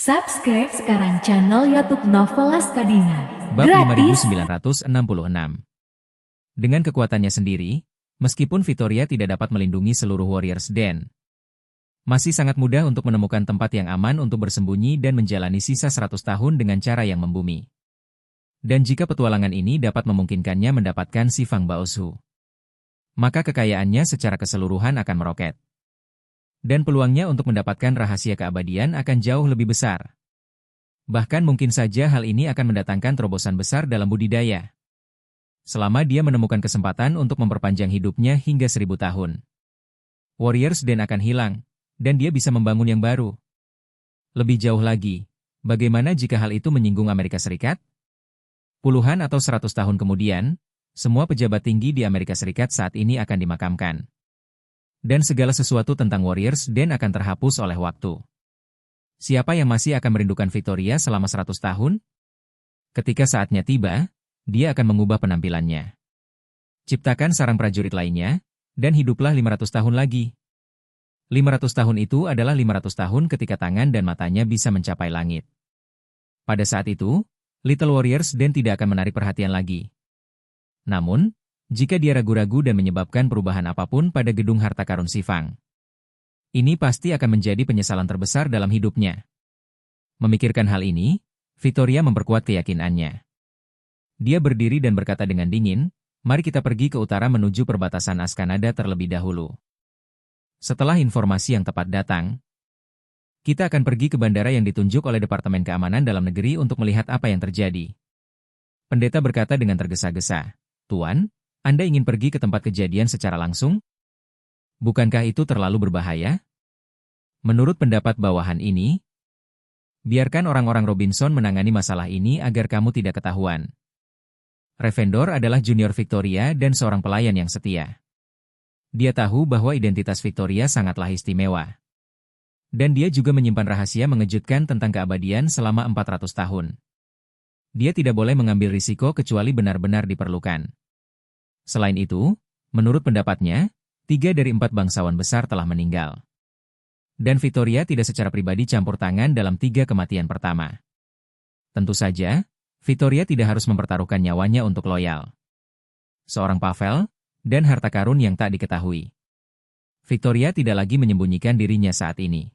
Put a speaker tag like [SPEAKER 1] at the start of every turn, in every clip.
[SPEAKER 1] Subscribe sekarang channel YouTube Novelas Kadina.
[SPEAKER 2] Bab
[SPEAKER 1] Gratis.
[SPEAKER 2] 5966. Dengan kekuatannya sendiri, meskipun Victoria tidak dapat melindungi seluruh Warriors Den, masih sangat mudah untuk menemukan tempat yang aman untuk bersembunyi dan menjalani sisa 100 tahun dengan cara yang membumi. Dan jika petualangan ini dapat memungkinkannya mendapatkan si Fang Baozu, maka kekayaannya secara keseluruhan akan meroket. Dan peluangnya untuk mendapatkan rahasia keabadian akan jauh lebih besar. Bahkan mungkin saja hal ini akan mendatangkan terobosan besar dalam budidaya. Selama dia menemukan kesempatan untuk memperpanjang hidupnya hingga 1000 tahun. Warriors Den akan hilang, dan dia bisa membangun yang baru. Lebih jauh lagi, bagaimana jika hal itu menyinggung Amerika Serikat? Puluhan atau 100 tahun kemudian, semua pejabat tinggi di Amerika Serikat saat ini akan dimakamkan. Dan segala sesuatu tentang Warriors Den akan terhapus oleh waktu. Siapa yang masih akan merindukan Victoria selama 100 tahun? Ketika saatnya tiba, dia akan mengubah penampilannya. Ciptakan sarang prajurit lainnya, dan hiduplah 500 tahun lagi. 500 tahun itu adalah 500 tahun ketika tangan dan matanya bisa mencapai langit. Pada saat itu, Little Warriors Den tidak akan menarik perhatian lagi. Namun, jika dia ragu-ragu dan menyebabkan perubahan apapun pada gedung harta karun si Fang, ini pasti akan menjadi penyesalan terbesar dalam hidupnya. Memikirkan hal ini, Victoria memperkuat keyakinannya. Dia berdiri dan berkata dengan dingin, "Mari kita pergi ke utara menuju perbatasan Askanada terlebih dahulu. Setelah informasi yang tepat datang, kita akan pergi ke bandara yang ditunjuk oleh Departemen Keamanan Dalam Negeri untuk melihat apa yang terjadi." Pendeta berkata dengan tergesa-gesa, "Tuan, Anda ingin pergi ke tempat kejadian secara langsung? Bukankah itu terlalu berbahaya?" Menurut pendapat bawahan ini, biarkan orang-orang Robinson menangani masalah ini agar kamu tidak ketahuan. Ravendor adalah junior Victoria dan seorang pelayan yang setia. Dia tahu bahwa identitas Victoria sangatlah istimewa. Dan dia juga menyimpan rahasia mengejutkan tentang keabadian selama 400 tahun. Dia tidak boleh mengambil risiko kecuali benar-benar diperlukan. Selain itu, menurut pendapatnya, 3 dari 4 bangsawan besar telah meninggal. Dan Victoria tidak secara pribadi campur tangan dalam 3 kematian pertama. Tentu saja, Victoria tidak harus mempertaruhkan nyawanya untuk loyal. Seorang Pavel, dan harta karun yang tak diketahui. Victoria tidak lagi menyembunyikan dirinya saat ini.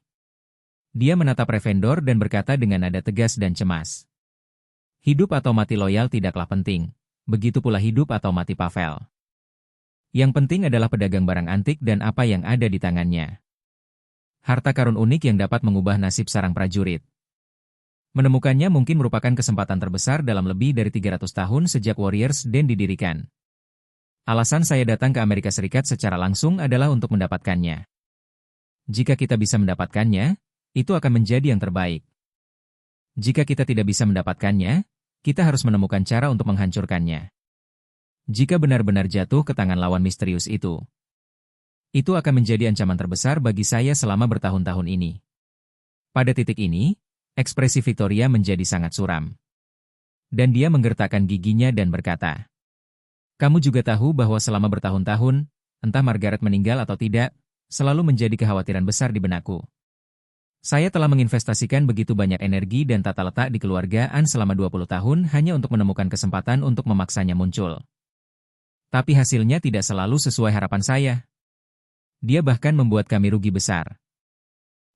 [SPEAKER 2] Dia menatap Ravendor dan berkata dengan nada tegas dan cemas. Hidup atau mati loyal tidaklah penting. Begitu pula hidup atau mati Pavel. Yang penting adalah pedagang barang antik dan apa yang ada di tangannya. Harta karun unik yang dapat mengubah nasib sarang prajurit. Menemukannya mungkin merupakan kesempatan terbesar dalam lebih dari 300 tahun sejak Warriors Den didirikan. Alasan saya datang ke Amerika Serikat secara langsung adalah untuk mendapatkannya. Jika kita bisa mendapatkannya, itu akan menjadi yang terbaik. Jika kita tidak bisa mendapatkannya, kita harus menemukan cara untuk menghancurkannya. Jika benar-benar jatuh ke tangan lawan misterius itu akan menjadi ancaman terbesar bagi saya selama bertahun-tahun ini. Pada titik ini, ekspresi Victoria menjadi sangat suram. Dan dia menggertakkan giginya dan berkata, "Kamu juga tahu bahwa selama bertahun-tahun, entah Margaret meninggal atau tidak, selalu menjadi kekhawatiran besar di benakku. Saya telah menginvestasikan begitu banyak energi dan tata letak di keluarga An selama 20 tahun hanya untuk menemukan kesempatan untuk memaksanya muncul. Tapi hasilnya tidak selalu sesuai harapan saya. Dia bahkan membuat kami rugi besar.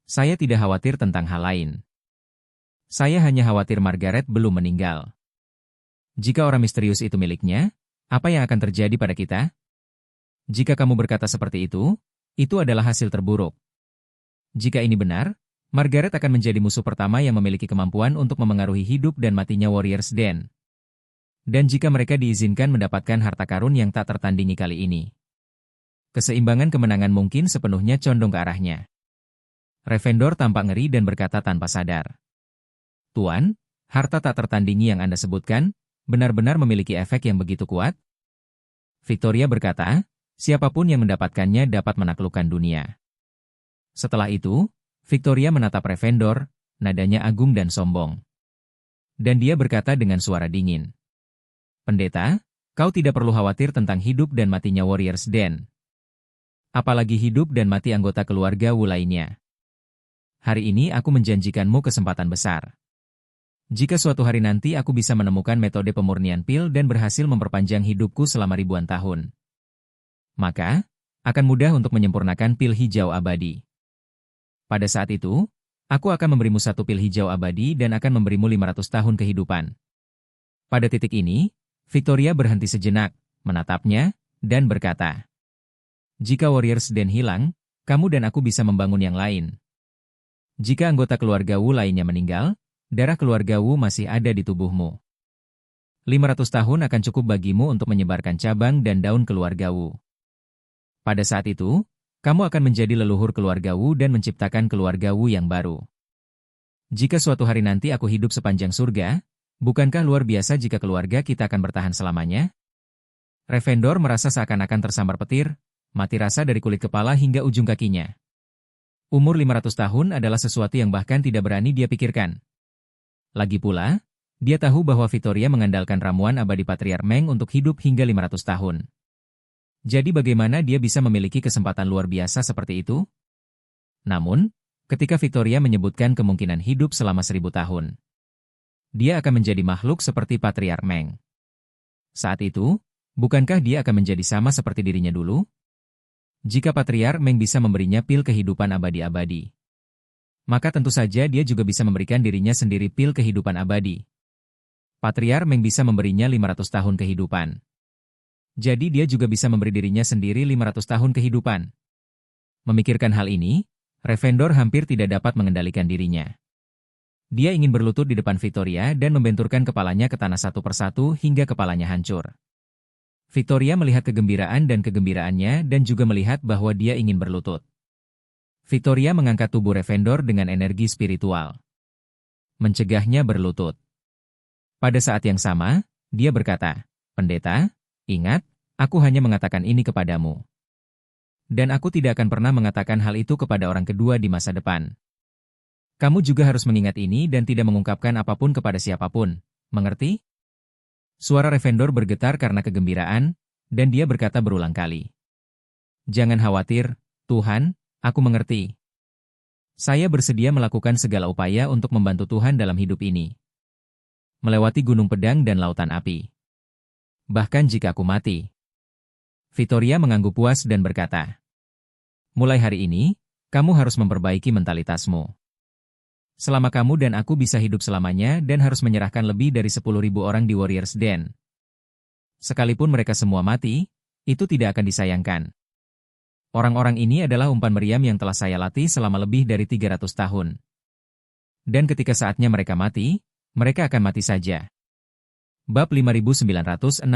[SPEAKER 2] Saya tidak khawatir tentang hal lain. Saya hanya khawatir Margaret belum meninggal. Jika orang misterius itu miliknya, apa yang akan terjadi pada kita? Jika kamu berkata seperti itu adalah hasil terburuk. Jika ini benar, Margaret akan menjadi musuh pertama yang memiliki kemampuan untuk memengaruhi hidup dan matinya Warriors Den. Dan jika mereka diizinkan mendapatkan harta karun yang tak tertandingi kali ini, keseimbangan kemenangan mungkin sepenuhnya condong ke arahnya." Ravendor tampak ngeri dan berkata tanpa sadar, "Tuan, harta tak tertandingi yang Anda sebutkan, benar-benar memiliki efek yang begitu kuat?" Victoria berkata, "Siapapun yang mendapatkannya dapat menaklukkan dunia." Setelah itu, Victoria menatap Ravendor, nadanya agung dan sombong. Dan dia berkata dengan suara dingin, "Pendeta, kau tidak perlu khawatir tentang hidup dan matinya Warriors Den. Apalagi hidup dan mati anggota keluarga Wu lainnya. hari ini aku menjanjikanmu kesempatan besar. Jika suatu hari nanti aku bisa menemukan metode pemurnian pil dan berhasil memperpanjang hidupku selama ribuan tahun, maka akan mudah untuk menyempurnakan pil hijau abadi. Pada saat itu, aku akan memberimu satu pil hijau abadi dan akan memberimu 500 tahun kehidupan. Pada titik ini, Victoria berhenti sejenak, menatapnya, dan berkata, "Jika Warriors Den hilang, kamu dan aku bisa membangun yang lain. Jika anggota keluarga Wu lainnya meninggal, darah keluarga Wu masih ada di tubuhmu. 500 tahun akan cukup bagimu untuk menyebarkan cabang dan daun keluarga Wu. Pada saat itu, kamu akan menjadi leluhur keluarga Wu dan menciptakan keluarga Wu yang baru. Jika suatu hari nanti aku hidup sepanjang surga, bukankah luar biasa jika keluarga kita akan bertahan selamanya?" Revendor merasa seakan-akan tersambar petir, mati rasa dari kulit kepala hingga ujung kakinya. Umur 500 tahun adalah sesuatu yang bahkan tidak berani dia pikirkan. Lagi pula, dia tahu bahwa Victoria mengandalkan ramuan abadi Patriark Meng untuk hidup hingga 500 tahun. Jadi bagaimana dia bisa memiliki kesempatan luar biasa seperti itu? Namun, ketika Victoria menyebutkan kemungkinan hidup selama 1000 tahun, dia akan menjadi makhluk seperti Patriark Meng. Saat itu, bukankah dia akan menjadi sama seperti dirinya dulu? Jika Patriark Meng bisa memberinya pil kehidupan abadi-abadi, maka tentu saja dia juga bisa memberikan dirinya sendiri pil kehidupan abadi. Patriark Meng bisa memberinya 500 tahun kehidupan. Jadi dia juga bisa memberi dirinya sendiri 500 tahun kehidupan. Memikirkan hal ini, Revendor hampir tidak dapat mengendalikan dirinya. Dia ingin berlutut di depan Victoria dan membenturkan kepalanya ke tanah satu persatu hingga kepalanya hancur. Victoria melihat kegembiraan dan kegembiraannya dan juga melihat bahwa dia ingin berlutut. Victoria mengangkat tubuh Revendor dengan energi spiritual, mencegahnya berlutut. Pada saat yang sama, dia berkata, "Pendeta, ingat, aku hanya mengatakan ini kepadamu. Dan aku tidak akan pernah mengatakan hal itu kepada orang kedua di masa depan. Kamu juga harus mengingat ini dan tidak mengungkapkan apapun kepada siapapun, mengerti?" Suara Revendor bergetar karena kegembiraan, dan dia berkata berulang kali, "Jangan khawatir, Tuhan, aku mengerti. Saya bersedia melakukan segala upaya untuk membantu Tuhan dalam hidup ini. Melewati gunung pedang dan lautan api. Bahkan jika aku mati." Victoria mengangguk puas dan berkata, "Mulai hari ini, kamu harus memperbaiki mentalitasmu. Selama kamu dan aku bisa hidup selamanya dan harus menyerahkan lebih dari 10.000 orang di Warriors Den. Sekalipun mereka semua mati, itu tidak akan disayangkan. Orang-orang ini adalah umpan meriam yang telah saya latih selama lebih dari 300 tahun. Dan ketika saatnya mereka mati, mereka akan mati saja." Bab 5967.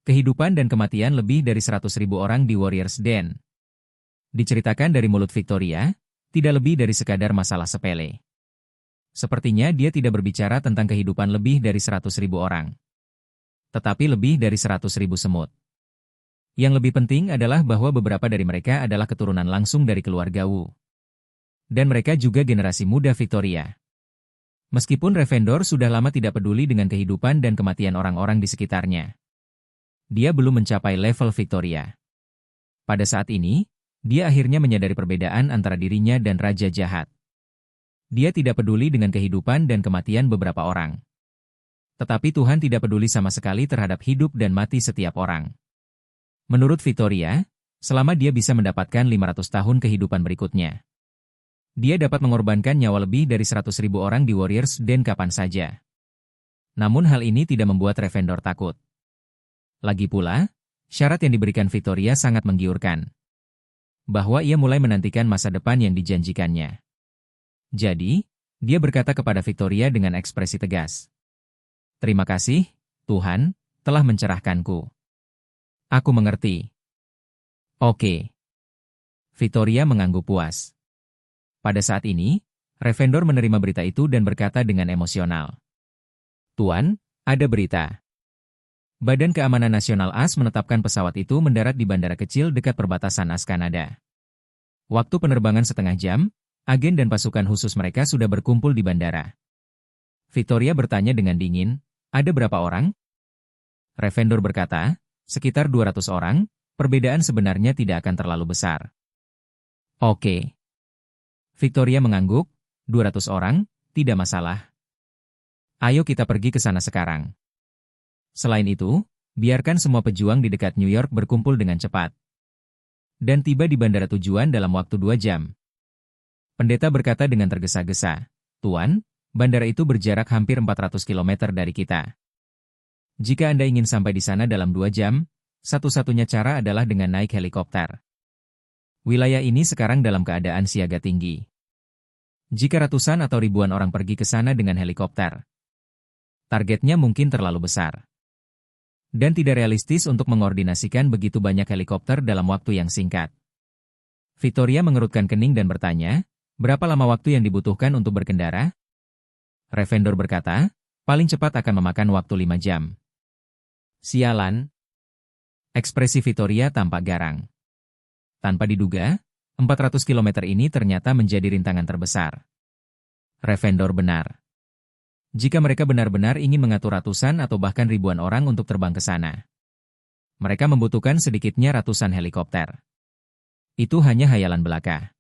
[SPEAKER 2] Kehidupan dan kematian lebih dari 100.000 orang di Warriors Den. Diceritakan dari mulut Victoria, tidak lebih dari sekadar masalah sepele. Sepertinya dia tidak berbicara tentang kehidupan lebih dari 100.000 orang. Tetapi lebih dari 100.000 semut. Yang lebih penting adalah bahwa beberapa dari mereka adalah keturunan langsung dari keluarga Wu. Dan mereka juga generasi muda Victoria. Meskipun Revendor sudah lama tidak peduli dengan kehidupan dan kematian orang-orang di sekitarnya, dia belum mencapai level Victoria. Pada saat ini, dia akhirnya menyadari perbedaan antara dirinya dan Raja Jahat. Dia tidak peduli dengan kehidupan dan kematian beberapa orang. Tetapi Tuhan tidak peduli sama sekali terhadap hidup dan mati setiap orang. Menurut Victoria, selama dia bisa mendapatkan 500 tahun kehidupan berikutnya, dia dapat mengorbankan nyawa lebih dari 100.000 orang di Warriors Den kapan saja. Namun hal ini tidak membuat Revendor takut. Lagi pula, syarat yang diberikan Victoria sangat menggiurkan. Bahwa ia mulai menantikan masa depan yang dijanjikannya. Jadi, dia berkata kepada Victoria dengan ekspresi tegas, "Terima kasih, Tuhan, telah mencerahkanku. Aku mengerti." "Oke." Victoria mengangguk puas. Pada saat ini, Revendor menerima berita itu dan berkata dengan emosional, "Tuan, ada berita. Badan Keamanan Nasional AS menetapkan pesawat itu mendarat di bandara kecil dekat perbatasan AS Kanada. Waktu penerbangan setengah jam, agen dan pasukan khusus mereka sudah berkumpul di bandara." Victoria bertanya dengan dingin, "Ada berapa orang?" Revendor berkata, "Sekitar 200 orang, perbedaan sebenarnya tidak akan terlalu besar." "Oke." Victoria mengangguk, 200 orang, tidak masalah. Ayo kita pergi ke sana sekarang. Selain itu, biarkan semua pejuang di dekat New York berkumpul dengan cepat. Dan tiba di bandara tujuan dalam waktu 2 jam. Pendeta berkata dengan tergesa-gesa, Tuan, bandara itu berjarak hampir 400 km dari kita. Jika Anda ingin sampai di sana dalam 2 jam, satu-satunya cara adalah dengan naik helikopter. Wilayah ini sekarang dalam keadaan siaga tinggi. Jika ratusan atau ribuan orang pergi ke sana dengan helikopter, targetnya mungkin terlalu besar. Dan tidak realistis untuk mengordinasikan begitu banyak helikopter dalam waktu yang singkat. Victoria mengerutkan kening dan bertanya, berapa lama waktu yang dibutuhkan untuk berkendara? Revendor berkata, paling cepat akan memakan waktu 5 jam. Sialan. Ekspresi Victoria tampak garang. Tanpa diduga, 400 km ini ternyata menjadi rintangan terbesar. Revendor benar. Jika mereka benar-benar ingin mengatur ratusan atau bahkan ribuan orang untuk terbang ke sana, mereka membutuhkan sedikitnya ratusan helikopter. Itu hanya hayalan belaka.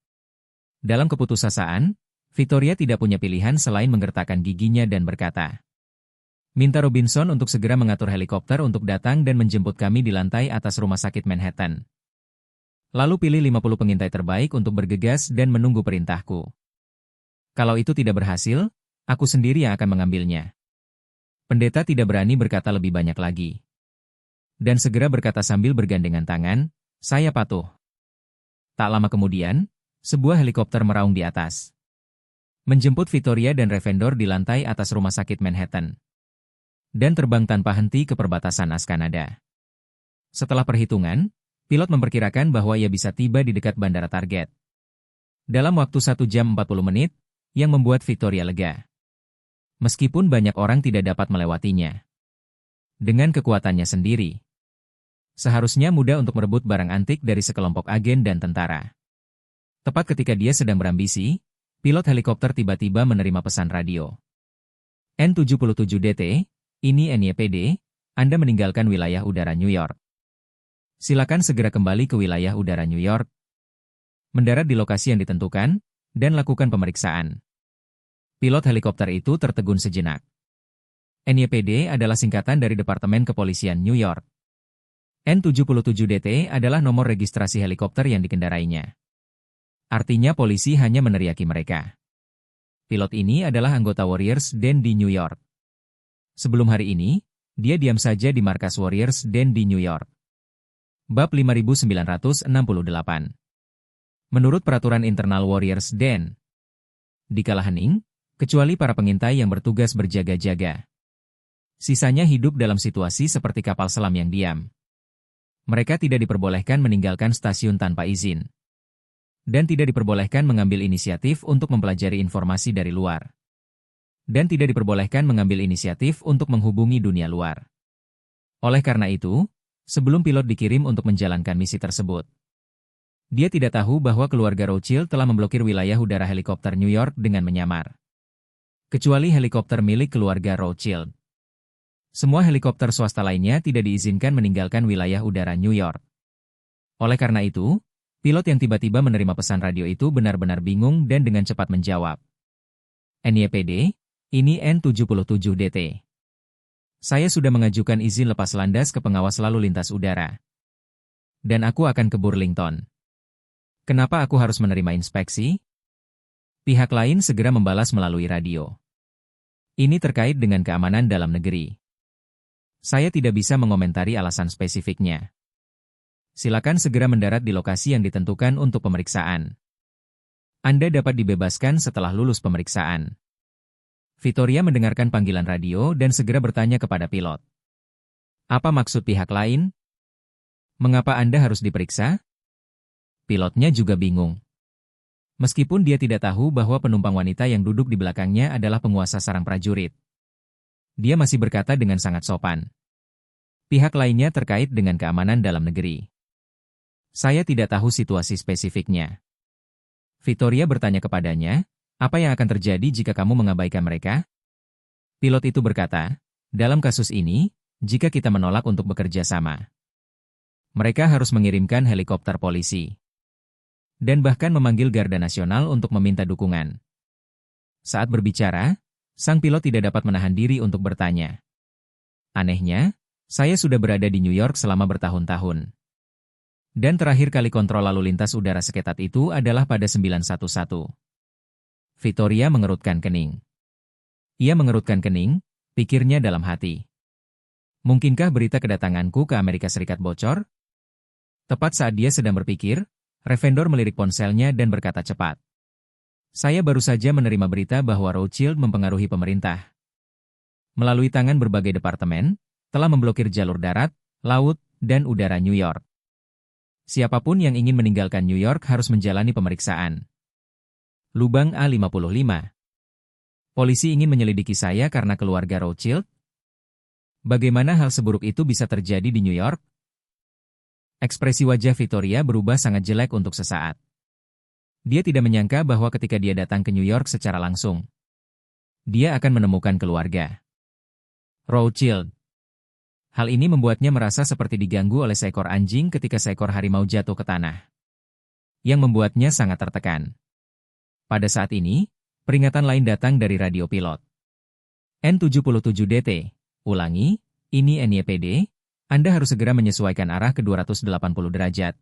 [SPEAKER 2] Dalam keputusasaan, Victoria tidak punya pilihan selain menggertakkan giginya dan berkata, minta Robinson untuk segera mengatur helikopter untuk datang dan menjemput kami di lantai atas rumah sakit Manhattan. Lalu pilih 50 pengintai terbaik untuk bergegas dan menunggu perintahku. Kalau itu tidak berhasil, aku sendiri yang akan mengambilnya. Pendeta tidak berani berkata lebih banyak lagi. Dan segera berkata sambil bergandengan tangan, saya patuh. Tak lama kemudian, sebuah helikopter meraung di atas. Menjemput Victoria dan Revendor di lantai atas rumah sakit Manhattan. Dan terbang tanpa henti ke perbatasan AS-Kanada. Setelah perhitungan, pilot memperkirakan bahwa ia bisa tiba di dekat bandara target. Dalam waktu 1 jam 40 menit, yang membuat Victoria lega. Meskipun banyak orang tidak dapat melewatinya. Dengan kekuatannya sendiri. Seharusnya mudah untuk merebut barang antik dari sekelompok agen dan tentara. Tepat ketika dia sedang berambisi, pilot helikopter tiba-tiba menerima pesan radio. N77DT, ini NYPD, Anda meninggalkan wilayah udara New York. Silakan segera kembali ke wilayah udara New York. Mendarat di lokasi yang ditentukan, dan lakukan pemeriksaan. Pilot helikopter itu tertegun sejenak. NYPD adalah singkatan dari Departemen Kepolisian New York. N77DT adalah nomor registrasi helikopter yang dikendarainya. Artinya polisi hanya meneriaki mereka. Pilot ini adalah anggota Warriors Den di New York. Sebelum hari ini, dia diam saja di markas Warriors Den di New York. Bab 5968. Menurut peraturan internal Warriors Den, dikala hening, kecuali para pengintai yang bertugas berjaga-jaga. Sisanya hidup dalam situasi seperti kapal selam yang diam. Mereka tidak diperbolehkan meninggalkan stasiun tanpa izin. Dan tidak diperbolehkan mengambil inisiatif untuk mempelajari informasi dari luar. Dan tidak diperbolehkan mengambil inisiatif untuk menghubungi dunia luar. Oleh karena itu, sebelum pilot dikirim untuk menjalankan misi tersebut, dia tidak tahu bahwa keluarga Rothschild telah memblokir wilayah udara helikopter New York dengan menyamar. Kecuali helikopter milik keluarga Rothschild. Semua helikopter swasta lainnya tidak diizinkan meninggalkan wilayah udara New York. Oleh karena itu, pilot yang tiba-tiba menerima pesan radio itu benar-benar bingung dan dengan cepat menjawab. NYPD, ini N77DT. Saya sudah mengajukan izin lepas landas ke pengawas lalu lintas udara. Dan aku akan ke Burlington. Kenapa aku harus menerima inspeksi? Pihak lain segera membalas melalui radio. Ini terkait dengan keamanan dalam negeri. Saya tidak bisa mengomentari alasan spesifiknya. Silakan segera mendarat di lokasi yang ditentukan untuk pemeriksaan. Anda dapat dibebaskan setelah lulus pemeriksaan. Victoria mendengarkan panggilan radio dan segera bertanya kepada pilot. Apa maksud pihak lain? Mengapa Anda harus diperiksa? Pilotnya juga bingung. Meskipun dia tidak tahu bahwa penumpang wanita yang duduk di belakangnya adalah penguasa sarang prajurit. Dia masih berkata dengan sangat sopan. Pihak lainnya terkait dengan keamanan dalam negeri. Saya tidak tahu situasi spesifiknya. Victoria bertanya kepadanya, apa yang akan terjadi jika kamu mengabaikan mereka? Pilot itu berkata, dalam kasus ini, jika kita menolak untuk bekerja sama, mereka harus mengirimkan helikopter polisi. dan bahkan memanggil Garda Nasional untuk meminta dukungan. Saat berbicara, sang pilot tidak dapat menahan diri untuk bertanya. Anehnya, saya sudah berada di New York selama bertahun-tahun. Dan terakhir kali kontrol lalu lintas udara seketat itu adalah pada 911. Victoria mengerutkan kening. Ia mengerutkan kening, pikirnya dalam hati. Mungkinkah berita kedatanganku ke Amerika Serikat bocor? Tepat saat dia sedang berpikir, Revendor melirik ponselnya dan berkata cepat. Saya baru saja menerima berita bahwa Rothschild mempengaruhi pemerintah. Melalui tangan berbagai departemen, telah memblokir jalur darat, laut, dan udara New York. Siapapun yang ingin meninggalkan New York harus menjalani pemeriksaan. Lubang A55. Polisi ingin menyelidiki saya karena keluarga Rothschild? Bagaimana hal seburuk itu bisa terjadi di New York? Ekspresi wajah Victoria berubah sangat jelek untuk sesaat. Dia tidak menyangka bahwa ketika dia datang ke New York secara langsung, dia akan menemukan keluarga Rothschild. Hal ini membuatnya merasa seperti diganggu oleh seekor anjing ketika seekor harimau jatuh ke tanah, yang membuatnya sangat tertekan. Pada saat ini, peringatan lain datang dari radio pilot. N77DT, ulangi, ini NYPD, Anda harus segera menyesuaikan arah ke 280 derajat.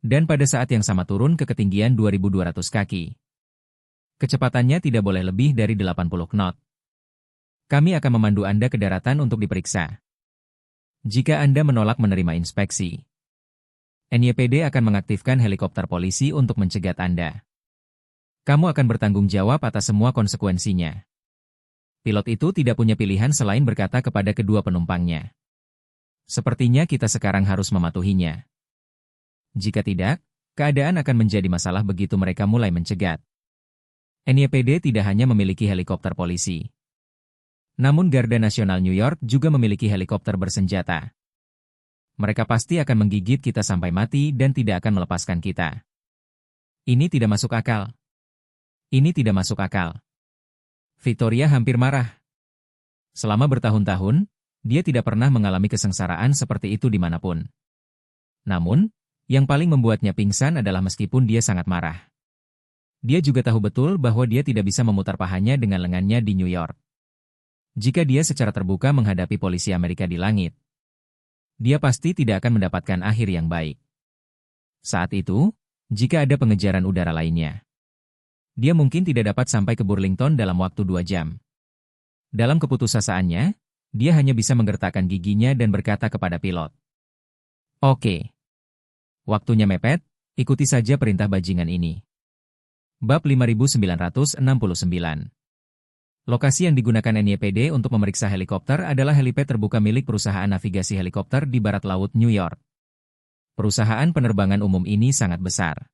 [SPEAKER 2] Dan pada saat yang sama turun ke ketinggian 2.200 kaki. Kecepatannya tidak boleh lebih dari 80 knot. Kami akan memandu Anda ke daratan untuk diperiksa. Jika Anda menolak menerima inspeksi, NYPD akan mengaktifkan helikopter polisi untuk mencegat Anda. Kamu akan bertanggung jawab atas semua konsekuensinya. Pilot itu tidak punya pilihan selain berkata kepada kedua penumpangnya. Sepertinya kita sekarang harus mematuhinya. Jika tidak, keadaan akan menjadi masalah begitu mereka mulai mencegat. NYPD tidak hanya memiliki helikopter polisi. Namun Garda Nasional New York juga memiliki helikopter bersenjata. Mereka pasti akan menggigit kita sampai mati dan tidak akan melepaskan kita. Ini tidak masuk akal. Ini tidak masuk akal. Victoria hampir marah. Selama bertahun-tahun, dia tidak pernah mengalami kesengsaraan seperti itu dimanapun. Namun, yang paling membuatnya pingsan adalah meskipun dia sangat marah. Dia juga tahu betul bahwa dia tidak bisa memutar pahanya dengan lengannya di New York. Jika dia secara terbuka menghadapi polisi Amerika di langit, dia pasti tidak akan mendapatkan akhir yang baik. Saat itu, jika ada pengejaran udara lainnya, dia mungkin tidak dapat sampai ke Burlington dalam waktu 2 jam. Dalam keputusasaannya, dia hanya bisa menggertakkan giginya dan berkata kepada pilot. Oke. Waktunya mepet, ikuti saja perintah bajingan ini. Bab 5969. Lokasi yang digunakan NYPD untuk memeriksa helikopter adalah helipad terbuka milik perusahaan navigasi helikopter di barat laut New York. Perusahaan penerbangan umum ini sangat besar.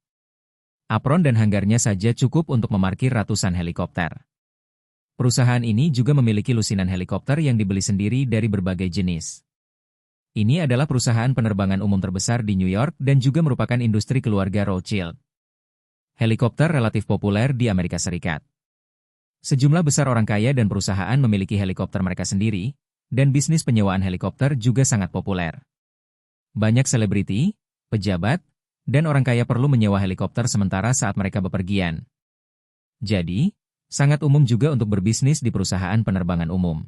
[SPEAKER 2] Apron dan hanggarnya saja cukup untuk memarkir ratusan helikopter. Perusahaan ini juga memiliki lusinan helikopter yang dibeli sendiri dari berbagai jenis. Ini adalah perusahaan penerbangan umum terbesar di New York dan juga merupakan industri keluarga Rothschild. Helikopter relatif populer di Amerika Serikat. Sejumlah besar orang kaya dan perusahaan memiliki helikopter mereka sendiri, dan bisnis penyewaan helikopter juga sangat populer. Banyak selebriti, pejabat, dan orang kaya perlu menyewa helikopter sementara saat mereka bepergian. Jadi, sangat umum juga untuk berbisnis di perusahaan penerbangan umum.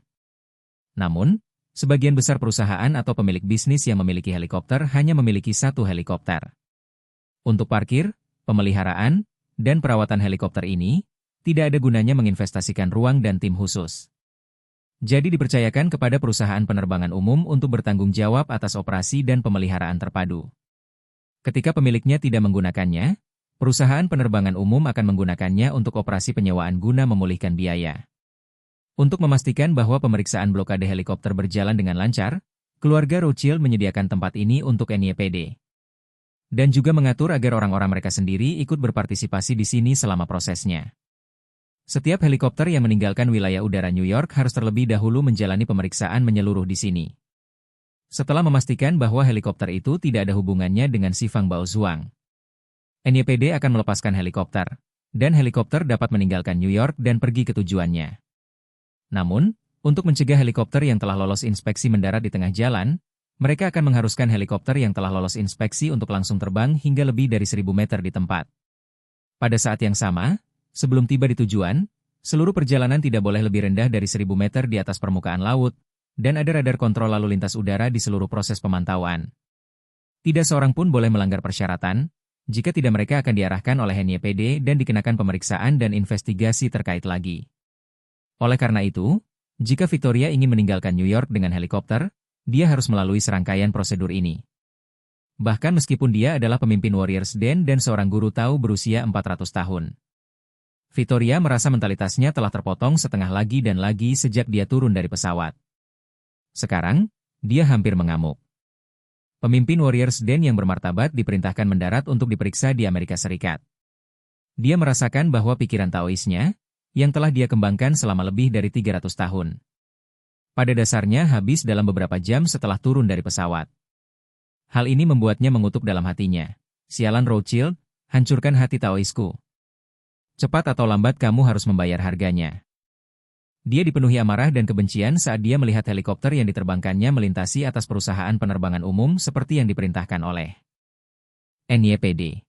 [SPEAKER 2] Namun, sebagian besar perusahaan atau pemilik bisnis yang memiliki helikopter hanya memiliki satu helikopter. Untuk parkir, pemeliharaan, dan perawatan helikopter ini, tidak ada gunanya menginvestasikan ruang dan tim khusus. Jadi dipercayakan kepada perusahaan penerbangan umum untuk bertanggung jawab atas operasi dan pemeliharaan terpadu. Ketika pemiliknya tidak menggunakannya, perusahaan penerbangan umum akan menggunakannya untuk operasi penyewaan guna memulihkan biaya. Untuk memastikan bahwa pemeriksaan blokade helikopter berjalan dengan lancar, keluarga Rothschild menyediakan tempat ini untuk NYPD. Dan juga mengatur agar orang-orang mereka sendiri ikut berpartisipasi di sini selama prosesnya. Setiap helikopter yang meninggalkan wilayah udara New York harus terlebih dahulu menjalani pemeriksaan menyeluruh di sini. Setelah memastikan bahwa helikopter itu tidak ada hubungannya dengan si Fang Baozuang, NYPD akan melepaskan helikopter, dan helikopter dapat meninggalkan New York dan pergi ke tujuannya. Namun, untuk mencegah helikopter yang telah lolos inspeksi mendarat di tengah jalan, Mereka akan mengharuskan helikopter yang telah lolos inspeksi untuk langsung terbang hingga lebih dari 1.000 meter di tempat. Pada saat yang sama, sebelum tiba di tujuan, seluruh perjalanan tidak boleh lebih rendah dari 1.000 meter di atas permukaan laut, dan ada radar kontrol lalu lintas udara di seluruh proses pemantauan. Tidak seorang pun boleh melanggar persyaratan, jika tidak mereka akan diarahkan oleh NYPD dan dikenakan pemeriksaan dan investigasi terkait lagi. Oleh karena itu, jika Victoria ingin meninggalkan New York dengan helikopter, dia harus melalui serangkaian prosedur ini. Bahkan meskipun dia adalah pemimpin Warriors Den dan seorang guru Tao berusia 400 tahun. Victoria merasa mentalitasnya telah terpotong setengah lagi dan lagi sejak dia turun dari pesawat. Sekarang, dia hampir mengamuk. Pemimpin Warriors Den yang bermartabat diperintahkan mendarat untuk diperiksa di Amerika Serikat. Dia merasakan bahwa pikiran Taoisnya, yang telah dia kembangkan selama lebih dari 300 tahun. Pada dasarnya habis dalam beberapa jam setelah turun dari pesawat. Hal ini membuatnya mengutuk dalam hatinya. Sialan Rothschild, hancurkan hati Taoisku. Cepat atau lambat kamu harus membayar harganya. Dia dipenuhi amarah dan kebencian saat dia melihat helikopter yang diterbangkannya melintasi atas perusahaan penerbangan umum seperti yang diperintahkan oleh NYPD.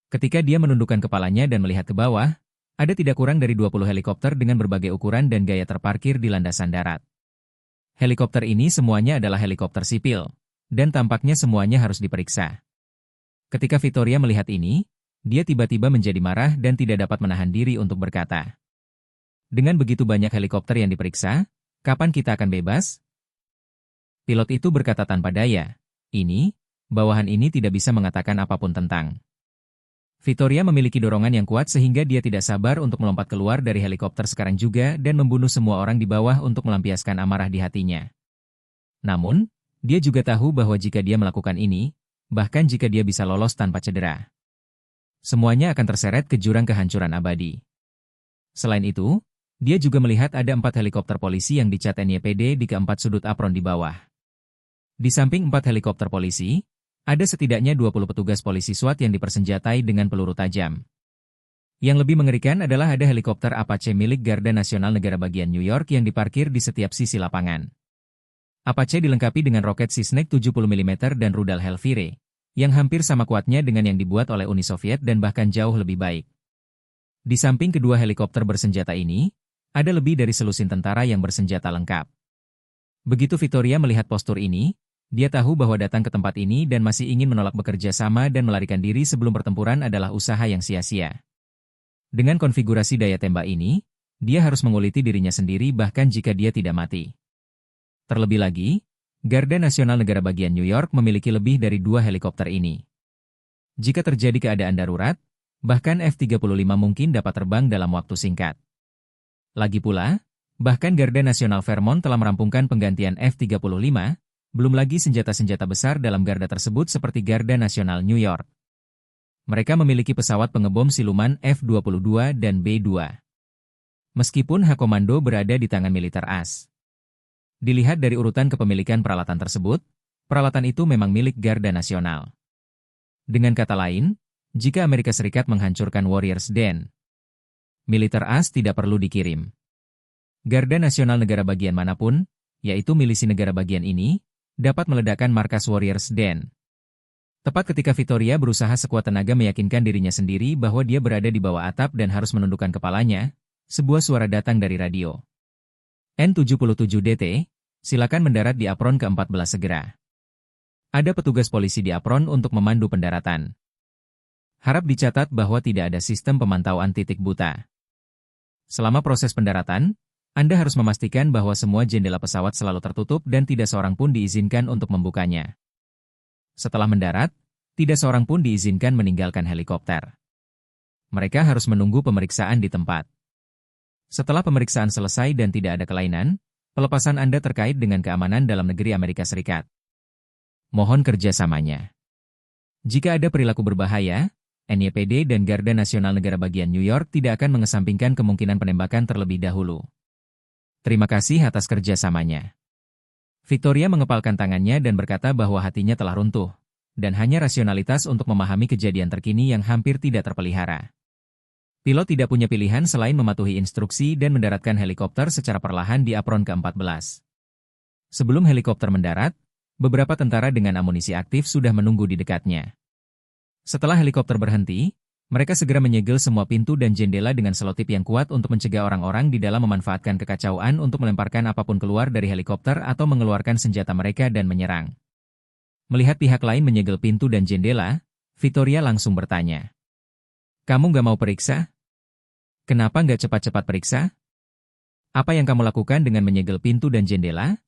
[SPEAKER 2] Ketika dia menundukkan kepalanya dan melihat ke bawah, ada tidak kurang dari 20 helikopter dengan berbagai ukuran dan gaya terparkir di landasan darat. Helikopter ini semuanya adalah helikopter sipil, dan tampaknya semuanya harus diperiksa. Ketika Victoria melihat ini, dia tiba-tiba menjadi marah dan tidak dapat menahan diri untuk berkata, "Dengan begitu banyak helikopter yang diperiksa, kapan kita akan bebas?" Pilot itu berkata tanpa daya, bawahan ini tidak bisa mengatakan apapun tentang. Victoria memiliki dorongan yang kuat sehingga dia tidak sabar untuk melompat keluar dari helikopter sekarang juga dan membunuh semua orang di bawah untuk melampiaskan amarah di hatinya. Namun, dia juga tahu bahwa jika dia melakukan ini, bahkan jika dia bisa lolos tanpa cedera, semuanya akan terseret ke jurang kehancuran abadi. Selain itu, dia juga melihat ada 4 helikopter polisi yang dicat NYPD di keempat sudut apron di bawah. Di samping 4 helikopter polisi, ada setidaknya 20 petugas polisi SWAT yang dipersenjatai dengan peluru tajam. Yang lebih mengerikan adalah ada helikopter Apache milik Garda Nasional Negara Bagian New York yang diparkir di setiap sisi lapangan. Apache dilengkapi dengan roket Sisnek 70 mm dan rudal Hellfire, yang hampir sama kuatnya dengan yang dibuat oleh Uni Soviet dan bahkan jauh lebih baik. Di samping kedua helikopter bersenjata ini, ada lebih dari selusin tentara yang bersenjata lengkap. Begitu Victoria melihat postur ini, dia tahu bahwa datang ke tempat ini dan masih ingin menolak bekerja sama dan melarikan diri sebelum pertempuran adalah usaha yang sia-sia. Dengan konfigurasi daya tembak ini, dia harus menguliti dirinya sendiri bahkan jika dia tidak mati. Terlebih lagi, Garda Nasional Negara Bagian New York memiliki lebih dari 2 helikopter ini. Jika terjadi keadaan darurat, bahkan F-35 mungkin dapat terbang dalam waktu singkat. Lagi pula, bahkan Garda Nasional Vermont telah merampungkan penggantian F-35, belum lagi senjata-senjata besar dalam garda tersebut seperti Garda Nasional New York. Mereka memiliki pesawat pengebom siluman F-22 dan B-2. Meskipun hak komando berada di tangan militer AS. Dilihat dari urutan kepemilikan peralatan tersebut, peralatan itu memang milik Garda Nasional. Dengan kata lain, jika Amerika Serikat menghancurkan Warriors Den, militer AS tidak perlu dikirim. Garda Nasional negara bagian manapun, yaitu milisi negara bagian ini, dapat meledakkan markas Warriors Den. Tepat ketika Victoria berusaha sekuat tenaga meyakinkan dirinya sendiri bahwa dia berada di bawah atap dan harus menundukkan kepalanya, sebuah suara datang dari radio. N77DT, silakan mendarat di apron ke-14 segera. Ada petugas polisi di apron untuk memandu pendaratan. Harap dicatat bahwa tidak ada sistem pemantauan titik buta. Selama proses pendaratan, Anda harus memastikan bahwa semua jendela pesawat selalu tertutup dan tidak seorang pun diizinkan untuk membukanya. Setelah mendarat, tidak seorang pun diizinkan meninggalkan helikopter. Mereka harus menunggu pemeriksaan di tempat. Setelah pemeriksaan selesai dan tidak ada kelainan, pelepasan Anda terkait dengan keamanan dalam negeri Amerika Serikat. Mohon kerjasamanya. Jika ada perilaku berbahaya, NYPD dan Garda Nasional Negara Bagian New York tidak akan mengesampingkan kemungkinan penembakan terlebih dahulu. Terima kasih atas kerjasamanya. Victoria mengepalkan tangannya dan berkata bahwa hatinya telah runtuh, dan hanya rasionalitas untuk memahami kejadian terkini yang hampir tidak terpelihara. Pilot tidak punya pilihan selain mematuhi instruksi dan mendaratkan helikopter secara perlahan di apron ke-14. Sebelum helikopter mendarat, beberapa tentara dengan amunisi aktif sudah menunggu di dekatnya. Setelah helikopter berhenti, mereka segera menyegel semua pintu dan jendela dengan selotip yang kuat untuk mencegah orang-orang di dalam memanfaatkan kekacauan untuk melemparkan apapun keluar dari helikopter atau mengeluarkan senjata mereka dan menyerang. Melihat pihak lain menyegel pintu dan jendela, Victoria langsung bertanya. Kamu nggak mau periksa? Kenapa nggak cepat-cepat periksa? Apa yang kamu lakukan dengan menyegel pintu dan jendela?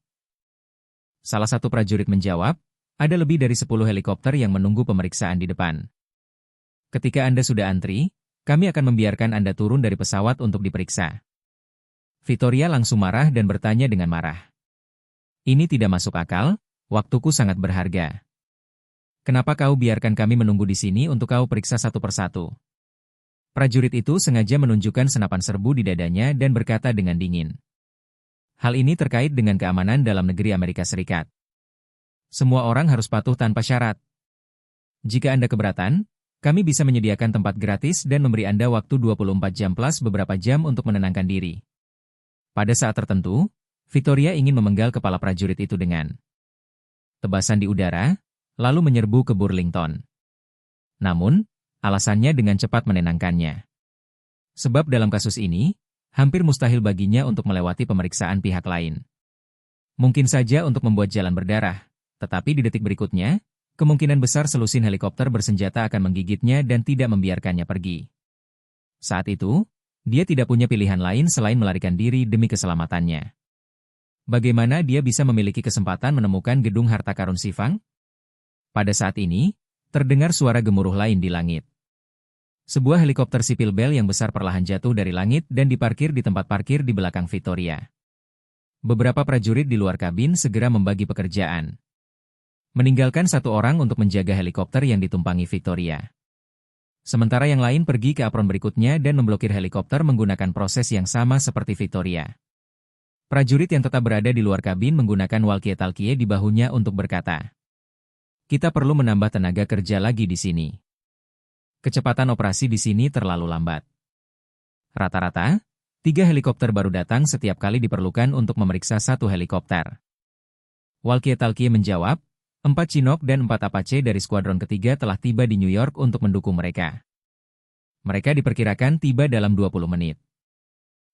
[SPEAKER 2] Salah satu prajurit menjawab, ada lebih dari 10 helikopter yang menunggu pemeriksaan di depan. Ketika Anda sudah antri, kami akan membiarkan Anda turun dari pesawat untuk diperiksa. Victoria langsung marah dan bertanya dengan marah. Ini tidak masuk akal, waktuku sangat berharga. Kenapa kau biarkan kami menunggu di sini untuk kau periksa satu persatu? Prajurit itu sengaja menunjukkan senapan serbu di dadanya dan berkata dengan dingin. Hal ini terkait dengan keamanan dalam negeri Amerika Serikat. Semua orang harus patuh tanpa syarat. Jika Anda keberatan, kami bisa menyediakan tempat gratis dan memberi Anda waktu 24 jam plus beberapa jam untuk menenangkan diri. Pada saat tertentu, Victoria ingin memenggal kepala prajurit itu dengan tebasan di udara, lalu menyerbu ke Burlington. Namun, alasannya dengan cepat menenangkannya. Sebab dalam kasus ini, hampir mustahil baginya untuk melewati pemeriksaan pihak lain. Mungkin saja untuk membuat jalan berdarah, tetapi di detik berikutnya, kemungkinan besar selusin helikopter bersenjata akan menggigitnya dan tidak membiarkannya pergi. Saat itu, dia tidak punya pilihan lain selain melarikan diri demi keselamatannya. Bagaimana dia bisa memiliki kesempatan menemukan gedung harta karun Sifang? Pada saat ini, terdengar suara gemuruh lain di langit. Sebuah helikopter sipil Bell yang besar perlahan jatuh dari langit dan diparkir di tempat parkir di belakang Victoria. Beberapa prajurit di luar kabin segera membagi pekerjaan. Meninggalkan satu orang untuk menjaga helikopter yang ditumpangi Victoria. Sementara yang lain pergi ke apron berikutnya dan memblokir helikopter menggunakan proses yang sama seperti Victoria. Prajurit yang tetap berada di luar kabin menggunakan walkie-talkie di bahunya untuk berkata, "Kita perlu menambah tenaga kerja lagi di sini. Kecepatan operasi di sini terlalu lambat." Rata-rata, 3 helikopter baru datang setiap kali diperlukan untuk memeriksa satu helikopter. Walkie-talkie menjawab, 4 Chinook dan 4 Apache dari skuadron ketiga telah tiba di New York untuk mendukung mereka. Mereka diperkirakan tiba dalam 20 menit.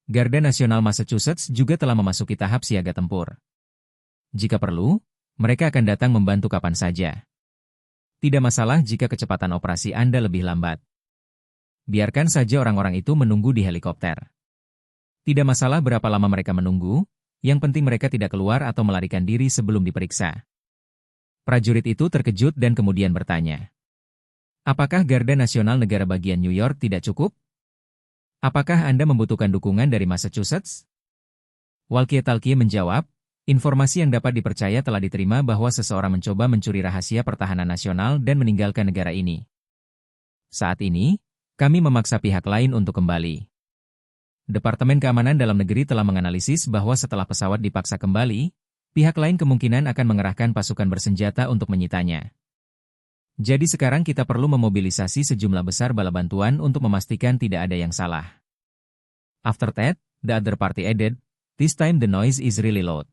[SPEAKER 2] Garda Nasional Massachusetts juga telah memasuki tahap siaga tempur. Jika perlu, mereka akan datang membantu kapan saja. Tidak masalah jika kecepatan operasi Anda lebih lambat. Biarkan saja orang-orang itu menunggu di helikopter. Tidak masalah berapa lama mereka menunggu, yang penting mereka tidak keluar atau melarikan diri sebelum diperiksa. Prajurit itu terkejut dan kemudian bertanya, apakah Garda Nasional negara bagian New York tidak cukup? Apakah Anda membutuhkan dukungan dari Massachusetts? Walkie-talkie menjawab, informasi yang dapat dipercaya telah diterima bahwa seseorang mencoba mencuri rahasia pertahanan nasional dan meninggalkan negara ini. Saat ini, kami memaksa pihak lain untuk kembali. Departemen Keamanan Dalam Negeri telah menganalisis bahwa setelah pesawat dipaksa kembali, pihak lain kemungkinan akan mengerahkan pasukan bersenjata untuk menyitanya. Jadi sekarang kita perlu memobilisasi sejumlah besar bala bantuan untuk memastikan tidak ada yang salah. After that, the other party added, this time the noise is really loud.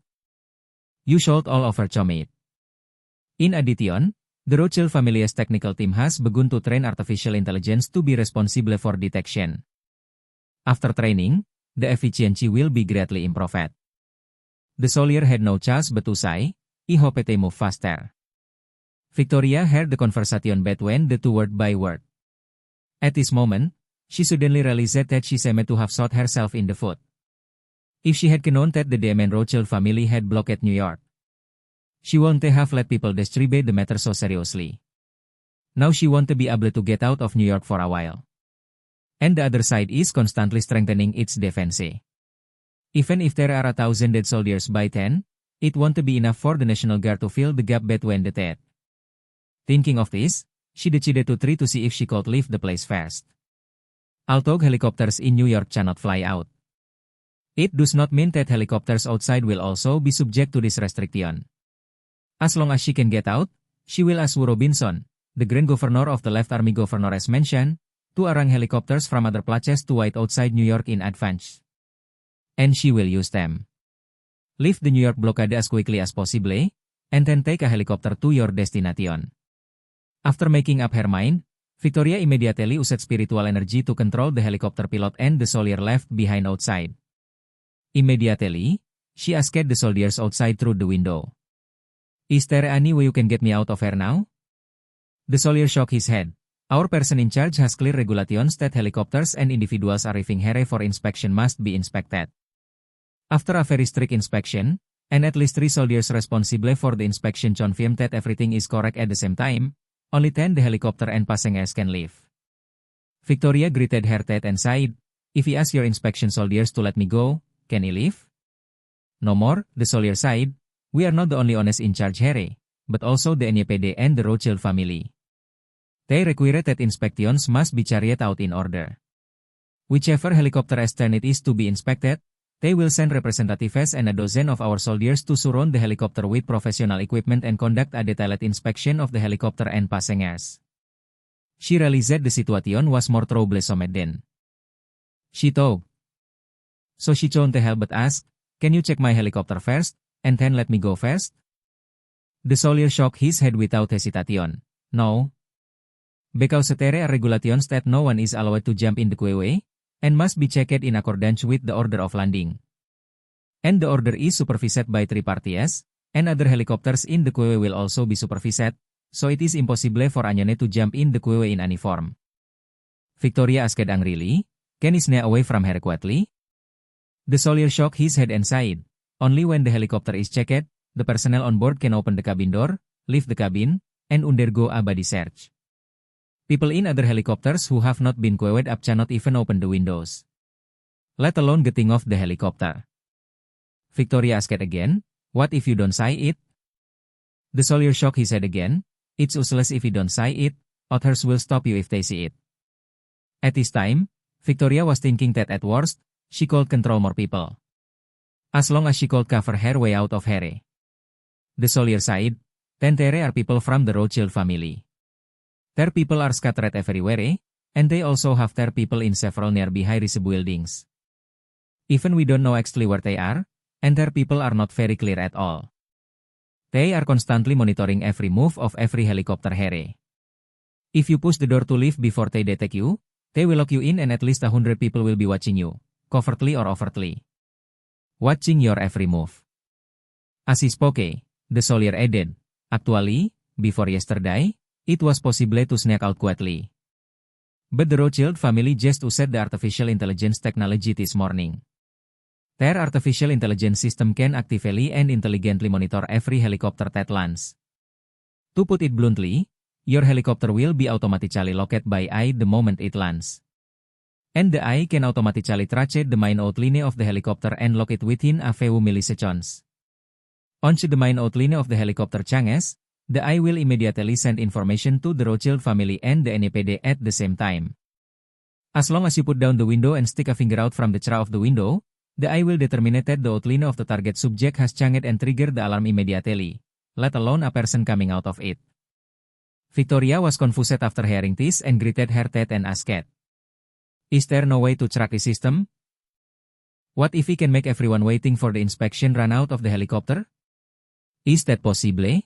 [SPEAKER 2] You should all overcome it. In addition, the Rothschild family's technical team has begun to train artificial intelligence to be responsible for detection. After training, the efficiency will be greatly improved. The soldier had no choice but to say, I hope they move faster. Victoria heard the conversation between the two word by word. At this moment, she suddenly realized that she seemed to have shot herself in the foot. If she had known that the Damon Rothschild family had blocked New York, she wouldn't have let people distribute the matter so seriously. Now she wants to be able to get out of New York for a while. And the other side is constantly strengthening its defense. Even if there are 1,000 dead soldiers by 10, it won't be enough for the National Guard to fill the gap between the dead. Thinking of this, she decided to try to see if she could leave the place first. Although helicopters in New York cannot fly out, it does not mean that helicopters outside will also be subject to this restriction. As long as she can get out, she will ask Wu Robinson, the Grand Governor of the Left Army Governor as mentioned, to arrange helicopters from other places to wait outside New York in advance. And she will use them. Leave the New York blockade as quickly as possible, and then take a helicopter to your destination. After making up her mind, Victoria immediately used spiritual energy to control the helicopter pilot and the soldier left behind outside. Immediately, she asked the soldiers outside through the window. Is there any way you can get me out of here now? The soldier shook his head. Our person in charge has clear regulations that helicopters and individuals arriving here for inspection must be inspected. After a very strict inspection, and at least 3 soldiers responsible for the inspection confirmed that everything is correct at the same time, only 10 the helicopter and passengers can leave. Victoria greeted her dad and said, if he asks your inspection soldiers to let me go, can he leave? No more, the soldier said, we are not the only honest in charge here, but also the NYPD and the Rothschild family. They require that inspections must be carried out in order. Whichever helicopter astern it is to be inspected, they will send representatives and a dozen of our soldiers to surround the helicopter with professional equipment and conduct a detailed inspection of the helicopter and passengers. She realized the situation was more troublesome than she thought. So she couldn't help but ask, can you check my helicopter first, and then let me go first? The soldier shook his head without hesitation. No. Because there are regulations that no one is allowed to jump in the QW, and must be checked in accordance with the order of landing. And the order is supervised by 3 parties, and other helicopters in the QW will also be supervised, so it is impossible for anyone to jump in the QW in any form. Victoria asked angrily, can he snap away from her quietly? The soldier shook his head and said, only when the helicopter is checked, the personnel on board can open the cabin door, leave the cabin, and undergo a body search. People in other helicopters who have not been queued up cannot even open the windows, let alone getting off the helicopter. Victoria asked again, what if you don't say it? The soldier shook his head again, it's useless if you don't say it, others will stop you if they see it. At this time, Victoria was thinking that at worst, she could control more people, as long as she could cover her way out of here. The soldier said, then there are people from the Rothschild family. Their people are scattered everywhere, and they also have their people in several nearby high-rise buildings. Even we don't know exactly where they are, and their people are not very clear at all. They are constantly monitoring every move of every helicopter here. If you push the door to leave before they detect you, they will lock you in and at least 100 people will be watching you, covertly or overtly, watching your every move. As he spoke, the soldier added, actually, before yesterday, it was possible to sneak out quietly. But the Rothschild family just used the artificial intelligence technology this morning. Their artificial intelligence system can actively and intelligently monitor every helicopter that lands. To put it bluntly, your helicopter will be automatically located by AI the moment it lands. And the AI can automatically trace the main outline of the helicopter and lock it within a few milliseconds. Once the main outline of the helicopter changes, the AI will immediately send information to the Rothschild family and the NYPD at the same time. As long as you put down the window and stick a finger out from the chair of the window, the AI will determine that the outline of the target subject has changed and trigger the alarm immediately, let alone a person coming out of it. Victoria was confused after hearing this and greeted her dad and asked, is there no way to track the system? What if we can make everyone waiting for the inspection run out of the helicopter? Is that possible?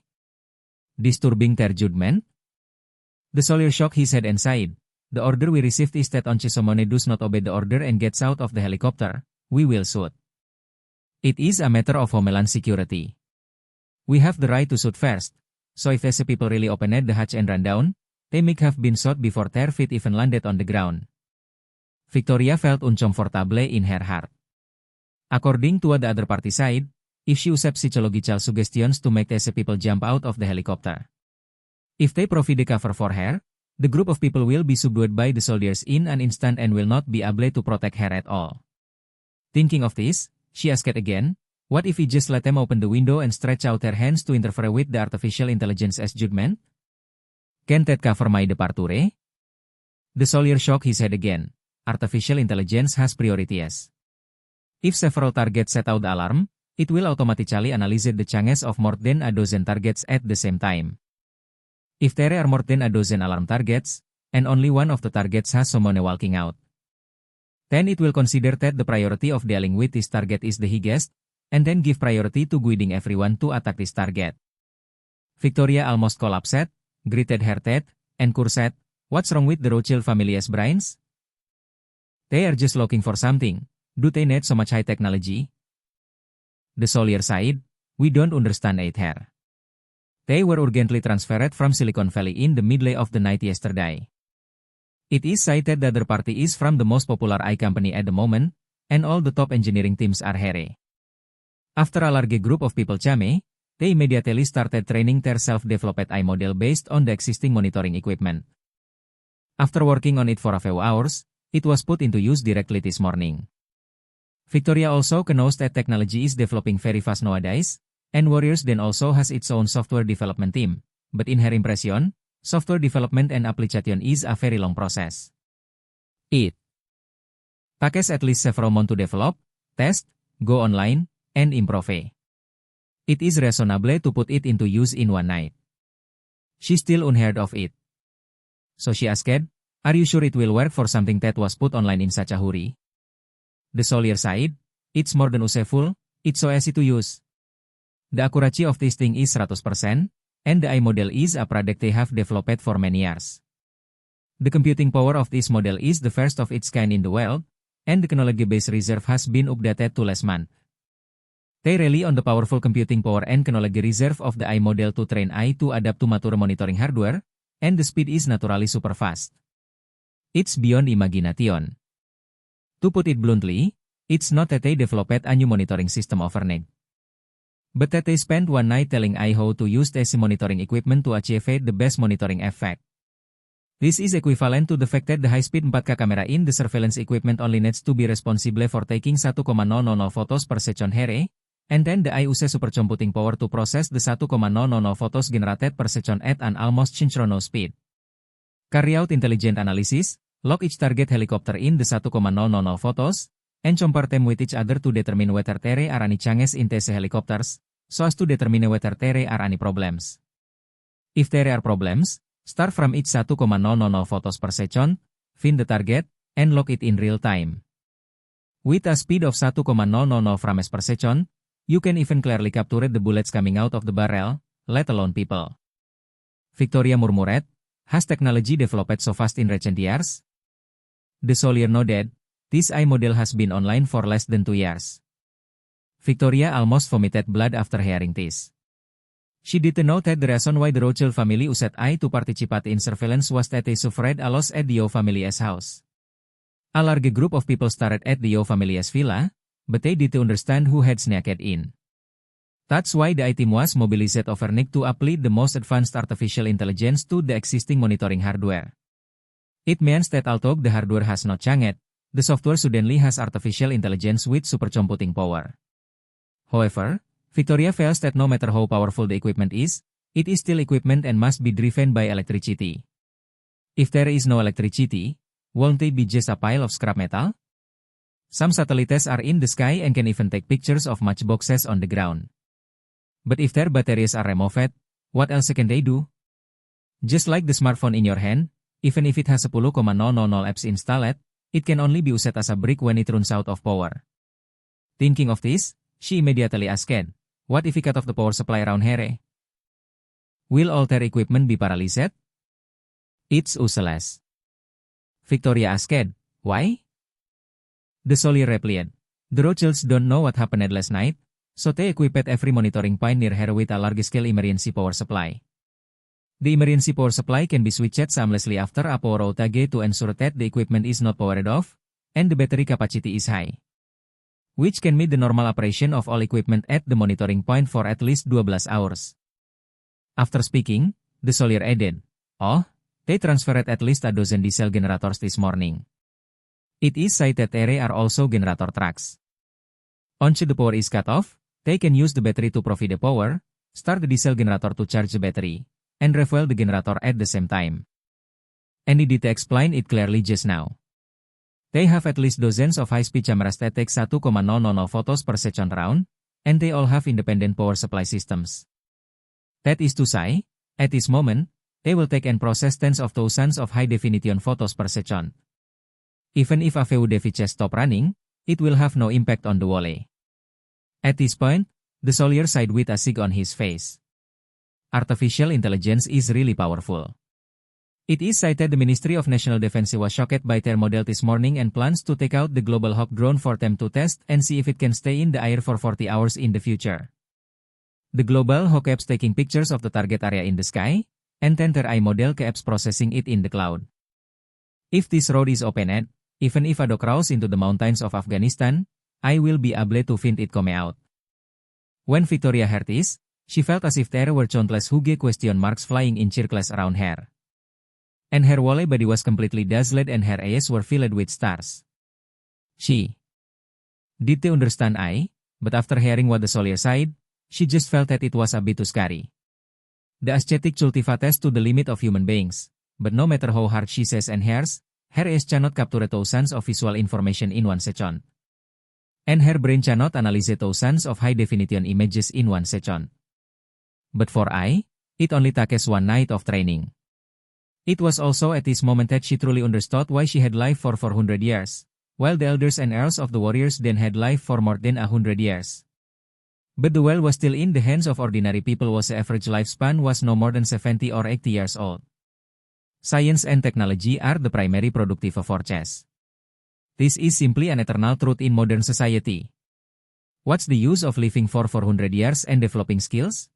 [SPEAKER 2] Disturbing their judgment? The soldier shook his head and said, the order we received is that once someone does not obey the order and gets out of the helicopter, we will shoot. It is a matter of homeland security. We have the right to shoot first, so if these people really opened the hatch and ran down, they may have been shot before their feet even landed on the ground. Victoria felt uncomfortable in her heart. According to what the other party said, if she used psychological suggestions to make these people jump out of the helicopter. If they provide the cover for her, the group of people will be subdued by the soldiers in an instant and will not be able to protect her at all. Thinking of this, she asked again, what if we just let them open the window and stretch out their hands to interfere with the artificial intelligence's judgment? Can that cover my departure? The soldier shook his head again. Artificial intelligence has priorities. If several targets set out the alarm, it will automatically analyze the chances of more than a dozen targets at the same time. If there are more than a dozen alarm targets, and only one of the targets has someone walking out, then it will consider that the priority of dealing with this target is the highest, and then give priority to guiding everyone to attack this target. Victoria almost collapsed, gritted her teeth, and cursed, "What's wrong with the Rothschild family's brains? They are just looking for something. Do they need so much high technology?" The soldier sighed, "We don't understand it here. They were urgently transferred from Silicon Valley in the middle of the night yesterday. It is cited that the party is from the most popular AI company at the moment, and all the top engineering teams are here. After a large group of people came, they immediately started training their self-developed AI model based on the existing monitoring equipment. After working on it for a few hours, it was put into use directly this morning. Victoria also knows that technology is developing very fast nowadays, and Warriors Den also has its own software development team, but in her impression, software development and application is a very long process. It takes at least several months to develop, test, go online, and improve. It is reasonable to put it into use in one night. She still unheard of it. So she asked, "Are you sure it will work for something that was put online in such a hurry?" The soldier sighed, "It's more than useful, it's so easy to use. The accuracy of this thing is 100%, and the AI model is a product they have developed for many years. The computing power of this model is the first of its kind in the world, and the technology-based reserve has been updated to last month. They rely on the powerful computing power and technology reserve of the AI model to train AI to adapt to mature monitoring hardware, and the speed is naturally super fast. It's beyond imagination. To put it bluntly, it's not that they developed a new monitoring system overnight, but that they spent one night telling AI how to use this monitoring equipment to achieve the best monitoring effect. This is equivalent to the fact that the high-speed 4K camera in the surveillance equipment only needs to be responsible for taking 1,000 photos per second here, and then the AI uses supercomputing power to process the 1,000 photos generated per second at an almost synchronous speed. Carry out intelligent analysis, log each target helicopter in the 1,000 photos, and compare them with each other to determine whether there are any changes in these helicopters, so as to determine whether there are any problems. If there are problems, start from each 1,000 photos per second, find the target, and log it in real time. With a speed of 1,000 frames per second, you can even clearly capture the bullets coming out of the barrel, let alone people. Victoria murmured, "Has technology developed so fast in recent years?" The soldier nodded. "This AI model has been online for less than 2 years." Victoria almost vomited blood after hearing this. She didn't know that the reason why the Rothschild family used AI to participate in surveillance was that they suffered a loss at the Yeo family's house. A large group of people started at the Yeo family's villa, but they didn't understand who had sneaked in. That's why the AI team was mobilized overnight to apply the most advanced artificial intelligence to the existing monitoring hardware. It means that although the hardware has not changed, the software suddenly has artificial intelligence with supercomputing power. However, Victoria feels that no matter how powerful the equipment is, it is still equipment and must be driven by electricity. If there is no electricity, won't it be just a pile of scrap metal? Some satellites are in the sky and can even take pictures of matchboxes on the ground. But if their batteries are removed, what else can they do? Just like the smartphone in your hand, even if it has 10,000 apps installed, it can only be used as a brick when it runs out of power. Thinking of this, she immediately asked, "What if we cut off the power supply around here? Will all their equipment be paralyzed?" "It's useless." Victoria asked, "Why?" The soldier replied, "The Rothschilds don't know what happened last night, so they equipped every monitoring point near here with a large-scale emergency power supply. The emergency power supply can be switched seamlessly after a power outage to ensure that the equipment is not powered off, and the battery capacity is high, which can meet the normal operation of all equipment at the monitoring point for at least 12 hours. After speaking, the soldier added, "Oh, they transferred at least a dozen diesel generators this morning. It is said that there are also generator trucks. Once the power is cut off, they can use the battery to provide the power, start the diesel generator to charge the battery, and refuel the generator at the same time." And he did explain it clearly just now. They have at least dozens of high-speed cameras that take 1,000 photos per second round, and they all have independent power supply systems. That is to say, at this moment, they will take and process tens of thousands of high-definition photos per second. Even if a few devices stop running, it will have no impact on the wall. At this point, the soldier sighed with a sigh on his face. Artificial intelligence is really powerful. It is cited the Ministry of National Defense was shocked by their model this morning and plans to take out the Global Hawk drone for them to test and see if it can stay in the air for 40 hours in the future. The Global Hawk keeps taking pictures of the target area in the sky, and then their AI model keeps processing it in the cloud. If this road is opened, even if I do cross into the mountains of Afghanistan, I will be able to find it come out. When Victoria heard this, she felt as if there were countless huge question marks flying in circles around her. And her whole body was completely dazzled and her eyes were filled with stars. She didn't understand I, but after hearing what the soldier said, she just felt that it was a bit too scary. The aesthetic cultiva test to the limit of human beings, but no matter how hard she says and hears, her eyes cannot capture thousands of visual information in 1 second. And her brain cannot analyze thousands of high-definition images in 1 second. But for I, it only takes 1 night of training. It was also at this moment that she truly understood why she had lived for 400 years, while the elders and earls of the warriors then had lived for more than 100 years. But the world was still in the hands of ordinary people whose average lifespan was no more than 70 or 80 years old. Science and technology are the primary productive forces. This is simply an eternal truth in modern society. What's the use of living for 400 years and developing skills?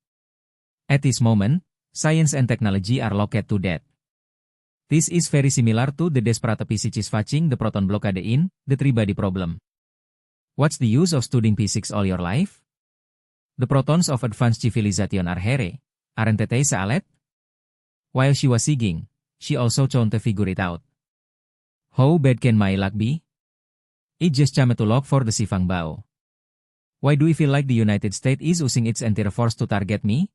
[SPEAKER 2] At this moment, science and technology are locked to death. This is very similar to the desperate physics facing the proton blockade in the three-body problem. What's the use of studying physics all your life? The protons of advanced civilization are here, aren't they, Salet? While she was singing, she also tried to figure it out. How bad can my luck be? It just came to look for the Sifang Bao. Why do I feel like the United States is using its entire force to target me?